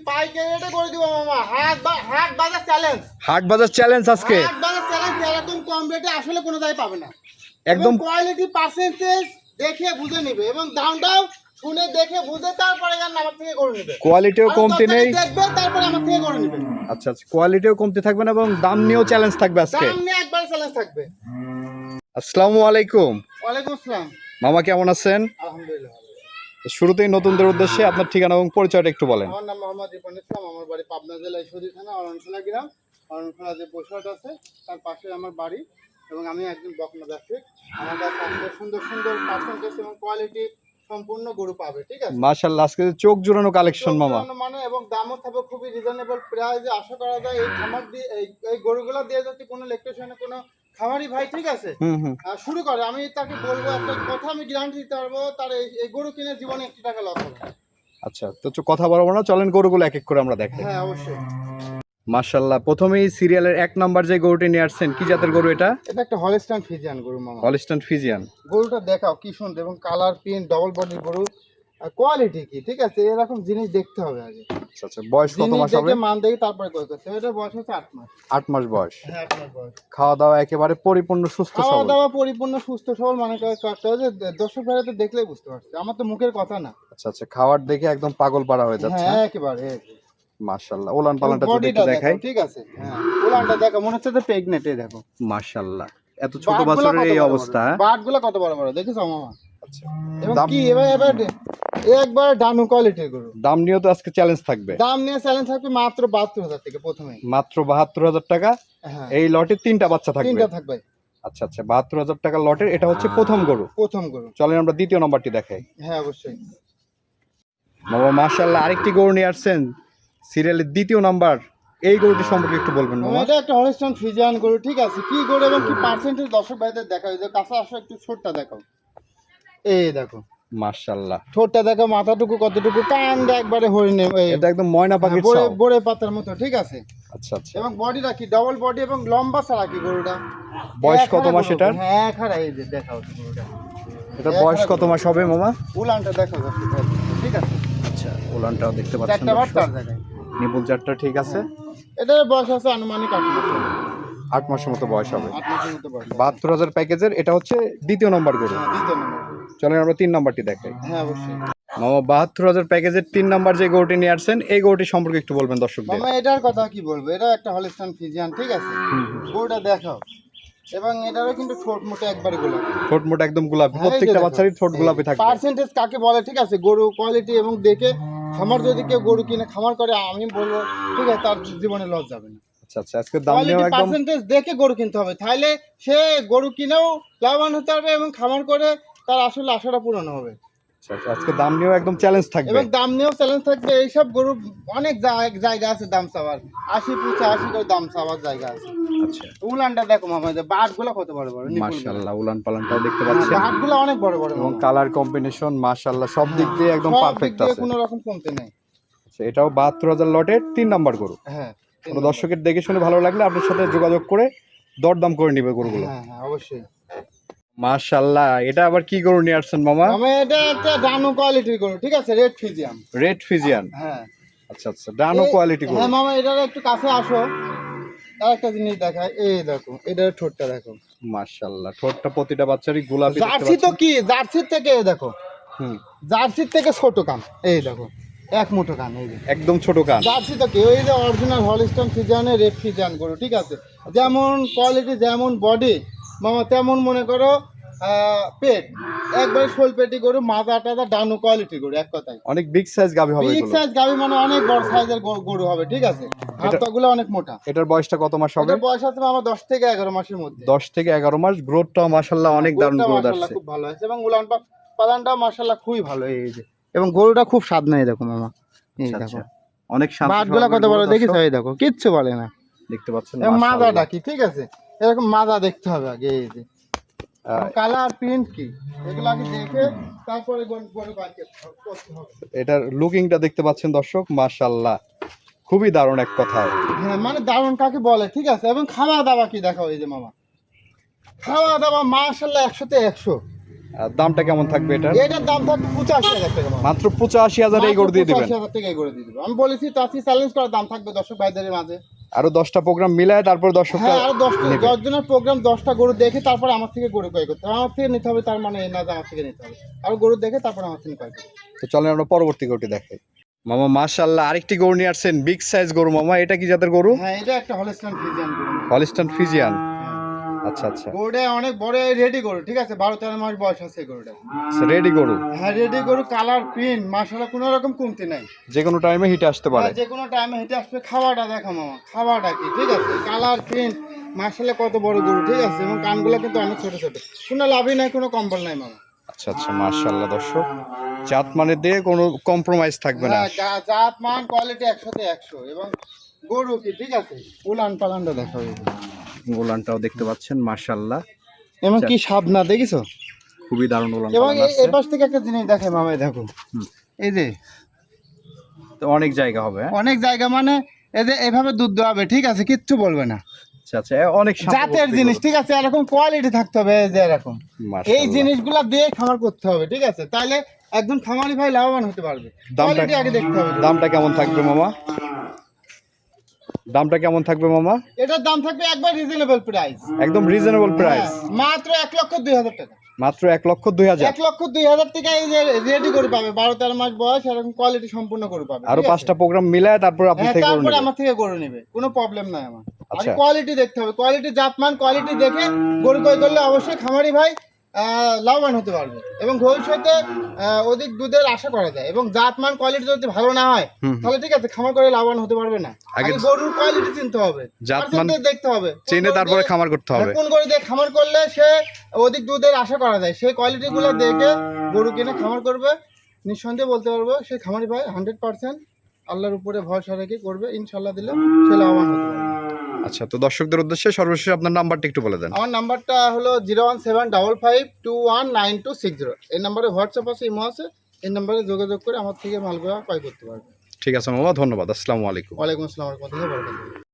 পাইকারি রেটে করে দিব মামা। হাট বাজার চ্যালেঞ্জ। হাট বাজার চ্যালেঞ্জ আজকে। হাট বাজার চ্যালেঞ্জ, এরকম কম রেটে আসলে কোনো দায় পাবে না। একদম কোয়ালিটি পার্সেন্টেজ দেখে বুঝে নিবে এবং দামটাও শুনে দেখে বুঝে তারপরে আমার থেকে করে নেবে। কোয়ালিটিও কমতি নেই, দেখবে তারপরে আমার থেকে করে নেবে। আচ্ছা আচ্ছা, কোয়ালিটিও কমতি থাকবে না এবং দাম নিয়েও চ্যালেঞ্জ থাকবে আজকে। দাম নিয়ে একবার চ্যালেঞ্জ থাকবে। আসসালামু আলাইকুম। ওয়ালাইকুম আসসালাম। মামা কেমন আছেন? আলহামদুলিল্লাহ। শুরুতেই নতুনদের উদ্দেশ্যে আপনার ঠিকানা এবং পরিচয়টা একটু বলেন। আমার নাম মোহাম্মদ রিপন ইসলাম, আমার বাড়ি পাবনা জেলায় ঈশ্বরদী থানা অরণখোলা গ্রাম। অরণখোলা যে বসুরহাট আছে তার পাশে আমার বাড়ি এবং আমি একজন বকনা ব্যবসায়ী। আমার কাছে সুন্দর সুন্দর পার্সেন্টেজ এবং কোয়ালিটি সম্পূর্ণ গরু পাবে, ঠিক আছে? মাশাআল্লাহ, আজকে চোখ জুড়ানো কালেকশন মামা। মানে এবং দামও থাকবে খুবই রিজনেবল প্রাইসে। আশা করা যায় এই খামার দিয়ে এই গরুগুলো দিয়ে যদি কোনো ইলেকট্রিশিয়ানে কোনো খামারি ভাই, ঠিক আছে, শুরু করে, আমি তাকে বলবো একটা কথা, আমি গ্যারান্টি দিতে পারবো তার এই গরু কিনে জীবনে 1 টাকা লস হবে। আচ্ছা, তো কথা বলবো না, চলেন গরুগুলো এক এক করে আমরা দেখাই। হ্যাঁ অবশ্যই। মাশাআল্লাহ, প্রথমেই সিরিয়ালের 1 নাম্বার যে গরুটি নিয়ে আসছেন, কি জাতের গরু এটা? এটা একটা হলস্টাইন ফ্রিজিয়ান গরু মামা। Holstein Friesian. গরুটা দেখাও কি সুন্দর এবং কালার প্রিন্ট ডবল বডির গরু। কোয়ালিটি কি, ঠিক আছে, এরকম জিনিস দেখতে হবে আগে। আচ্ছা আচ্ছা, বয়স কত মাস হবে? মান দেখি তারপরে কই করতে হবে। এটা বয়স হচ্ছে 8 মাস। 8 মাস বয়স। হ্যাঁ 8 মাস বয়স। খাওয়া দাওয়া একেবারে পরিপূর্ণ সুস্থ সবল। খাওয়া দাওয়া পরিপূর্ণ সুস্থ সবল, মানে করতে হবে যে দর্শক ভাইরা তো দেখলেই বুঝতে পারছে, আমার তো মুখের কথা না। আচ্ছা আচ্ছা, খাওয়ার দেখে একদম পাগল পাড়া হয়ে যাচ্ছে। হ্যাঁ একেবারে। মাশাআল্লাহ, ওলান পালানটা যদি একটু দেখাই। ঠিক আছে, হ্যাঁ ওলানটা দেখো, মনে হচ্ছে যে প্রেগন্যান্ট। এই দেখো মাশাআল্লাহ, এত ছোট বাছুরের এই অবস্থা। বাটগুলো কত বড় বড় দেখেছো মামা? আচ্ছা, এবং কি এবার একবার ডানু কোয়ালিটির গরু। দাম নিয়েও তো আজকে চ্যালেঞ্জ থাকবে। দাম নিয়ে চ্যালেঞ্জ থাকবে মাত্র 72,000 থেকে প্রথমে। মাত্র 72,000 টাকা। এই লটে 3টা বাচ্চা থাকবে। 3টা থাকবে। আচ্ছা আচ্ছা, 72,000 টাকা লটের এটা হচ্ছে প্রথম গরু। প্রথম গরু। চলেন আমরা দ্বিতীয় নাম্বারটি দেখাই। হ্যাঁ অবশ্যই। বাবা মাশাআল্লাহ, আরেকটি গরু নিয়ে আসছেন সিরিয়ালের 2য় নাম্বার। এই গরুটি সম্পর্কে একটু বলবেন মামা। এটা একটা হলস্টাইন ফ্রিজিয়ান গরু, ঠিক আছে। কি গরু এবং কি পার্সেন্টেজ দর্শক ভাইদের দেখাও। এই যে কাছে আসো, একটু ছোটটা দেখাও। এই দেখো মাশাআল্লাহ, ছোটটা দেখো, মাথাটুকু কতটুকু, কানটা একবারে হরিণে, এটা একদম ময়না পাখির বড়ে ছাও। বড়ে পাতার মতো, ঠিক আছে। আচ্ছা আচ্ছা, এবং বডিটা কি ডবল বডি এবং লম্বা ছাড়া কি গরুটা। বয়স কত মাস এটার? হ্যাঁ খাড়া, এই যে দেখাও গরুটা। এটা বয়স কত মাস হবে মামা? উলানটা দেখো দর্শক ভাই, ঠিক আছে। আচ্ছা, উলানটাও দেখতে পাচ্ছেন। চারটা বার চার জায়গায় নিপুল চারটা ঠিক আছে। এটার বয়স আছে আনুমানিক 8 মাস। 8 মাসের মতো বয়স হবে। 8 মাসের মতো বয়স। 72,000 প্যাকেজের এটা হচ্ছে 2য় নম্বর গরু। হ্যাঁ 2য় নম্বর। চলেন আমরা 3 নাম্বারটি দেখাই। হ্যাঁ অবশ্যই মামা, 72,000 প্যাকেজের 3 নাম্বার যে গরুটি নিয়ে আসছেন, এই গরুটি সম্পর্কে একটু বলবেন দর্শকদের। মামা এটার কথা কি বলবো, এটা একটা হলস্টাইন ফ্রিজিয়ান, ঠিক আছে। গরুটা দেখাও এবং এটারও কিন্তু ঠোঁট মোটা একবারে গোলাপি। ঠোঁট মোটা একদম গোলাপি, প্রত্যেকটা বাচ্চারই ঠোঁট গোলাপি থাকে। পার্সেন্টেজ কাকে বলে, ঠিক আছে, গরু কোয়ালিটি এবং দেখে খামার যদি কেউ গরু কিনে খামার করে, আমি বলবো ঠিক আছে, তার জীবনে লস যাবে না। আচ্ছা আচ্ছা, আজকে দাম নিয়েও একদম পার্সেন্টেজ দেখে গরু কিনতে হবে, তাহলে সে গরু কিনেও লাভবান হতে পারবে এবং খামার করে তার আসলে আশাটা পূরণ হবে। আচ্ছা আচ্ছা, আজকে দাম নিয়েও একদম চ্যালেঞ্জ থাকবে। এবং দাম নিয়েও চ্যালেঞ্জ থাকবে। এইসব গরু অনেক জায়গা আছে দাম চাওয়ার, 80-85 করে দাম চাওয়ার জায়গা আছে। আচ্ছা, উলানটা দেখো মামা, যে বাটগুলো কত বড় বড়। মাশাআল্লাহ, উলান পালানটাও দেখতে পাচ্ছেন। বাটগুলো অনেক বড় বড় এবং কালার কম্বিনেশন মাশাআল্লাহ সব দিক দিয়ে একদম পারফেক্ট আছে। কোনো রকম কমতে নেই। আচ্ছা, এটাও 72,000 লটের 3 নাম্বার গরু। হ্যাঁ, কোনো দর্শকের দেখে শুনে ভালো লাগলে আপনার সাথে যোগাযোগ করে দরদাম করে নিবে গরুগুলো। হ্যাঁ হ্যাঁ অবশ্যই। মাশাআল্লাহ, এটা আবার কি গরু নিয়ে আসছেন মামা? এটা একটা ডানো কোয়ালিটির গরু, ঠিক আছে, রেড ফ্রিজিয়ান। Red Friesian. হ্যাঁ আচ্ছা আচ্ছা, ডানো কোয়ালিটি গরু। হ্যাঁ মামা, এটার একটু কাছে আসো, আর একটা জিনিস দেখায়। এই দেখো, এটার ঠোঁটটা দেখো। মাশাআল্লাহ, ঠোঁটটা প্রতিটা বাচ্চারই গোলাপি। জার্সি তো কি, জার্সির থেকে এই দেখো, জার্সির থেকে ছোট কান। এই দেখো, এক মুঠো কান, এই যে একদম ছোট কান। জার্সি তো কি, ওই যে অরিজিনাল হলস্টাইন ফ্রিজিয়ানের রেড ফ্রিজিয়ান গরু, ঠিক আছে। যেমন কোয়ালিটি, যেমন বডি মামা, তেমন মনে করো পেট একবারে শোল পেটি গরু, মাজা টাজা ডানো কোয়ালিটি গরু, এক কথায় অনেক বিগ সাইজ গাভী হবে। বিগ সাইজ গাভী মানে অনেক বড় সাইজের গরু হবে, ঠিক আছে। হাতগুলো অনেক মোটা। এটার বয়সটা কত মাস হবে? এটার বয়স আছে আমার 10 থেকে 11 মাসের মধ্যে। 10 থেকে 11 মাস। গ্রোথটাও মাশাআল্লাহ অনেক দারুণ গ্রোথ আছে। খুব ভালো আছে এবং উলান পালানটাও মাশাআল্লাহ খুবই ভালো। এই যে এবং গরুটা খুব স্বাদ নেই, দেখো মামা, এই দেখো অনেক শান্ত। বাটগুলো কত বড় দেখিস, এই দেখো, কিচ্ছু বলে না, দেখতে পাচ্ছেন। মাজাটা কি, ঠিক আছে, এরকম মাজা দেখতে হবে আগে। এই যে কালার প্রিন্ট কি, এগুলো আগে দেখে তারপরে গরু বাছতে হবে। এটার লুকিংটা দেখতে পাচ্ছেন দর্শক, মাশাআল্লাহ খুবই দারুণ এক কথায়। হ্যাঁ মানে দারুণ কাকে বলে, ঠিক আছে। এবং খাওয়া দাওয়া কি দেখাও, এই যে মামা, খাওয়া দাওয়া মাশাআল্লাহ 100-তে 100। আর দামটা কেমন থাকবে এটা? এটার দাম থাকবে 85,000 টাকা মামা। মাত্র 85,000 এই গরু দিয়ে দিবেন? 85,000 টাকা এই গরু দিয়ে দেবো। আমি বলেছি চাচি চ্যালেঞ্জ করার দাম থাকবে দর্শক ভাইদের মাঝে। আরো 10টা প্রোগ্রাম মিলায় তারপর দর্শকরা হ্যাঁ, আরো 10 নেবে। জনের প্রোগ্রাম 10টা গরু দেখে তারপর আমার থেকে গরু ক্রয় করতে হবে। আমার থেকে নিতে হবে তার মানে এই না যে আমার থেকে নিতে হবে। আরো গরু দেখে তারপর আমার থেকে ক্রয় করতে হবে। তো চলেন আমরা পরবর্তী গরুটি দেখাই। মামা মাশাআল্লাহ আরেকটি গরু নিয়ে আসছেন, বিগ সাইজ গরু মামা। এটা কি জাতের গরু? হ্যাঁ, এটা একটা হলস্টাইন ফ্রিজিয়ান গরু। Holstein Friesian. আচ্ছা আচ্ছা, গরুটা অনেক বড় রেডি গরু, ঠিক আছে? 12-13 মাস বয়স আছে এই গরুটা। রেডি গরু। হ্যাঁ, রেডি গরু, কালার প্রিন্ট মাশাআল্লাহ কোনো রকম কমতি নাই। যে কোনো টাইমে হিটে আসতে পারে। হ্যাঁ, যে কোনো টাইমে হেঁটে আসবে। খাওয়াটা দেখো মামা, খাওয়াটা কি, ঠিক আছে? কালার প্রিন্ট মাশাআল্লাহ কত বড় গরু, ঠিক আছে? এবং কানগুলো কিন্তু অনেক ছোট ছোট, কোনো লাভই নাই, কোনো কম্বল নাই মামা। আচ্ছা আচ্ছা, মাশাআল্লাহ দর্শক, জাত মানে দিয়ে কোনো কম্প্রোমাইজ থাকবে না। হ্যাঁ, জাত মান কোয়ালিটি 100তে 100। এবং গরু কি, ঠিক আছে? উলান পালানটা দেখো। ওলানটাও দেখতে পাচ্ছেন মাশাআল্লাহ, এমন কি সাবনা দেখিছো? খুবই দারুণ ওলান এবং পালান আছে। এই পাশ থেকে একটা জিনিস দেখে মামা, এই দেখো, এই যে তো অনেক জায়গা হবে। হ্যাঁ? অনেক জায়গা, মানে এই যে এভাবে দুধ দেওয়াবে, ঠিক আছে? কিচ্ছু বলবে না। আচ্ছা আচ্ছা, অনেক জাতের জিনিস, ঠিক আছে? এরকম কোয়ালিটি থাকতে হবে, এই যে এরকম। এই মাশাআল্লাহ। জিনিসগুলা দিয়ে খামার করতে হবে, ঠিক আছে? তাহলে একদম খামারি ভাই লাভবান হতে পারবে। কোয়ালিটি আগে দেখতে হবে। দামটা কেমন থাকবে মামা? দামটা কেমন থাকবে মামা? এটার দাম থাকবে একবার রিজনেবল প্রাইস। একদম রিজনেবল প্রাইস, মাত্র 1,02,000 টাকা। মাত্র 1,02,000। 1,02,000 টাকা এই যে রেডি করে পাবে, 12-13 মাস বয়স, এরকম কোয়ালিটি সম্পূর্ণ করে পাবে। আরো ঠিক আছে? 5টা প্রোগ্রাম মিলায় তারপর আপনি হ্যাঁ, থেকে গরু তারপরে নেবেন। আমার থেকে গরু নেবে, কোনো প্রবলেম নাই আমার। আগে আচ্ছা। কোয়ালিটি দেখতে হবে, কোয়ালিটি, জাতমান, কোয়ালিটি দেখে গরু ক্রয় করলে অবশ্যই খামারি ভাই লাভবান হতে পারবে এবং ভবিষ্যতে অধিক দুধের আশা করা যায়। এবং জাতমান কোয়ালিটি যদি ভালো না হয় তাহলে ঠিক আছে, খামার করে লাভবান হতে পারবে না। আগে গরুর কোয়ালিটি চিনতে হবে, জাতমান percentage দেখতে হবে, চিনে তারপরে খামার করতে হবে। কোন গরু দিয়ে খামার করলে সে অধিক দুধের আশা করা যায়, সেই কোয়ালিটি গুলো দেখে গরু কিনে খামার করবে। নিঃসন্দেহে বলতে পারবো সে খামারি ভাই 100% আল্লাহর উপরে ভরসা রেখে করবে, ইনশাল্লাহ দিলে সে লাভবান হতে পারবে। আচ্ছা, তো দর্শকদের উদ্দেশ্যে সর্বশেষ আপনার নাম্বারটা একটু বলে দেন। আমার নাম্বারটা হলো 01755219260। এই নাম্বারে হোয়াটসঅ্যাপ আছে, ইমো আছে। এই নাম্বারে যোগাযোগ করে আমার থেকে মালগুলো ক্রয় করতে পারবে। ঠিক আছে মামা, ধন্যবাদ। আসসালামু আলাইকুম। ওয়ালাইকুম আসসালাম ওয়া রাহমাতুল্লাহি ওয়া বারাকাতুহু।